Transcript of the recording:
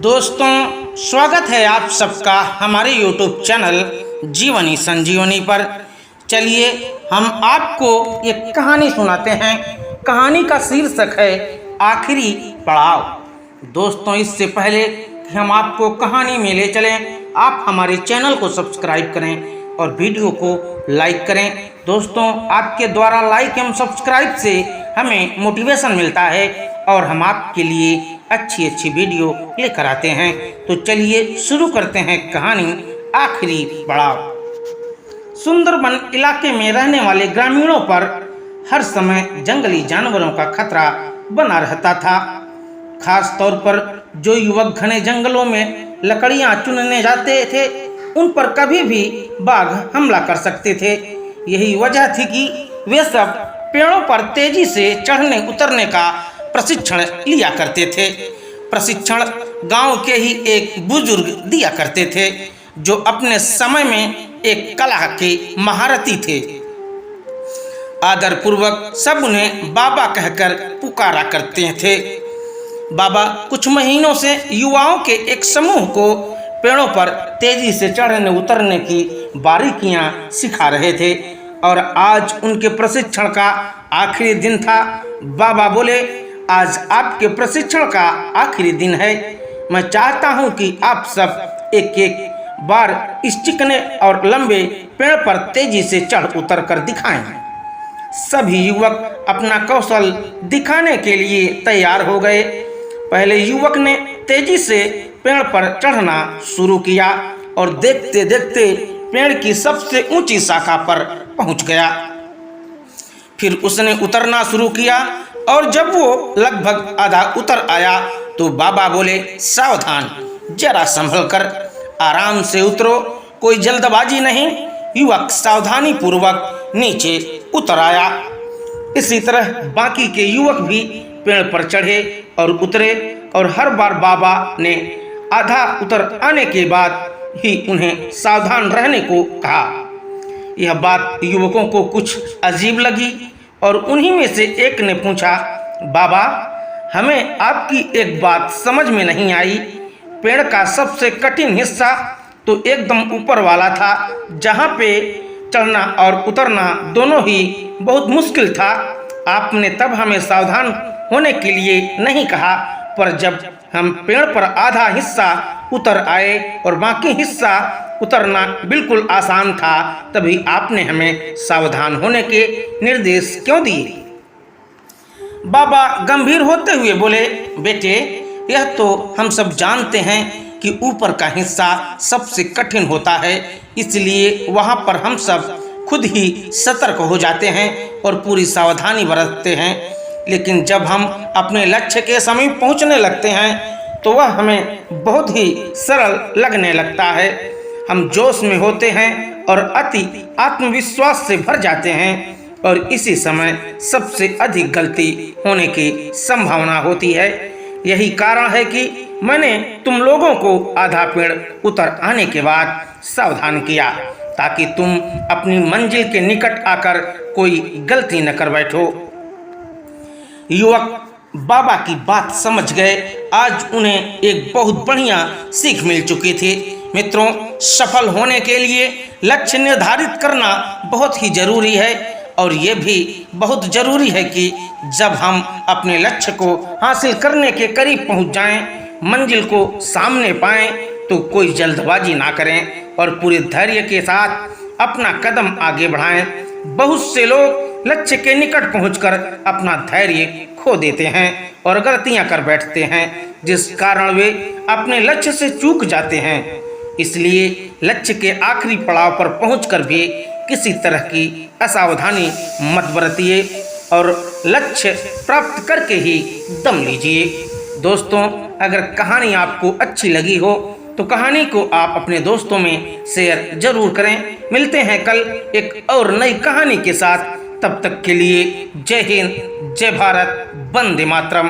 दोस्तों, स्वागत है आप सबका हमारे YouTube चैनल जीवनी संजीवनी पर। चलिए हम आपको एक कहानी सुनाते हैं। कहानी का शीर्षक है आखिरी पड़ाव। दोस्तों, इससे पहले कि हम आपको कहानी में ले चलें, आप हमारे चैनल को सब्सक्राइब करें और वीडियो को लाइक करें। दोस्तों, आपके द्वारा लाइक एवं सब्सक्राइब से हमें मोटिवेशन मिलता है और हम आपके लिए अच्छी अच्छी वीडियो लेकर आते हैं। तो चलिए शुरू करते हैं कहानी आखिरी पड़ाव। सुंदरबन इलाके में रहने वाले ग्रामीणों पर हर समय जंगली जानवरों का खतरा बना रहता था। खास तौर पर जो युवक घने जंगलों में लकड़ियां चुनने जाते थे, उन पर कभी भी बाघ हमला कर सकते थे। यही वजह थी कि वे सब पेड़ों पर तेजी से चढ़ने उतरने का प्रशिक्षण लिया करते थे। प्रशिक्षण गांव के ही एक बुजुर्ग दिया करते थे, जो अपने समय में एक कला के महारथी थे। आदर पूर्वक सब उन्हें बाबा कहकर पुकारा करते थे। बाबा कुछ महीनों से युवाओं के एक समूह को पेड़ों पर तेजी से चढ़ने उतरने की बारीकियां सिखा रहे थे और आज उनके प्रशिक्षण का आखिरी दिन था। बाबा बोले, आज आपके प्रशिक्षण का आखिरी दिन है। मैं चाहता हूं कि आप सब एक एक बार इस चिकने और लंबे पेड़ पर तेजी से चढ़ उतर कर दिखाएं। सभी युवक अपना कौशल दिखाने के लिए तैयार हो गए। पहले युवक ने तेजी से पेड़ पर चढ़ना शुरू किया और देखते देखते पेड़ की सबसे ऊंची शाखा पर पहुंच गया। फिर उसने उतरना शुरू किया और जब वो लगभग आधा उतर आया तो बाबा बोले, सावधान, जरा संभल कर, आराम से उतरो, कोई जल्दबाजी नहीं। युवक सावधानी पूर्वक नीचे उतर आया। इसी तरह बाकी के युवक भी पेड़ पर चढ़े और उतरे और हर बार बाबा ने आधा उतर आने के बाद ही उन्हें सावधान रहने को कहा। यह बात युवकों को कुछ अजीब लगी और उन्हीं में से एक ने पूछा, बाबा, हमें आपकी एक बात समझ में नहीं आई। पेड़ का सबसे कठिन हिस्सा तो एकदम ऊपर वाला था, जहाँ पे चढ़ना और उतरना दोनों ही बहुत मुश्किल था। आपने तब हमें सावधान होने के लिए नहीं कहा, पर जब हम पेड़ पर आधा हिस्सा उतर आए और बाकी हिस्सा उतरना बिल्कुल आसान था, तभी आपने हमें सावधान होने के निर्देश क्यों दिए? बाबा गंभीर होते हुए बोले, बेटे, यह तो हम सब जानते हैं कि ऊपर का हिस्सा सबसे कठिन होता है, इसलिए वहाँ पर हम सब खुद ही सतर्क हो जाते हैं और पूरी सावधानी बरतते हैं। लेकिन जब हम अपने लक्ष्य के समीप पहुँचने लगते हैं तो वह हमें बहुत ही सरल लगने लगता है। हम जोश में होते हैं और अति आत्मविश्वास से भर जाते हैं और इसी समय सबसे अधिक गलती होने की संभावना होती है। यही कारण है कि मैंने तुम लोगों को आधा पेड़ उतर आने के बाद सावधान किया, ताकि तुम अपनी मंजिल के निकट आकर कोई गलती न कर बैठो। युवक बाबा की बात समझ गए। आज उन्हें एक बहुत बढ़िया सीख मिल चुकी थी। मित्रों, सफल होने के लिए लक्ष्य निर्धारित करना बहुत ही जरूरी है और ये भी बहुत जरूरी है कि जब हम अपने लक्ष्य को हासिल करने के करीब पहुंच जाएं, मंजिल को सामने पाएं, तो कोई जल्दबाजी ना करें और पूरे धैर्य के साथ अपना कदम आगे बढ़ाएं। बहुत से लोग लक्ष्य के निकट पहुंचकर अपना धैर्य खो देते हैं और गलतियां कर बैठते हैं, जिस कारण वे अपने लक्ष्य से चूक जाते हैं। इसलिए लक्ष्य के आखिरी पड़ाव पर पहुंचकर भी किसी तरह की असावधानी मत बरतिए और लक्ष्य प्राप्त करके ही दम लीजिए। दोस्तों, अगर कहानी आपको अच्छी लगी हो तो कहानी को आप अपने दोस्तों में शेयर जरूर करें। मिलते हैं कल एक और नई कहानी के साथ। तब तक के लिए जय हिंद, जय भारत, वंदे मातरम।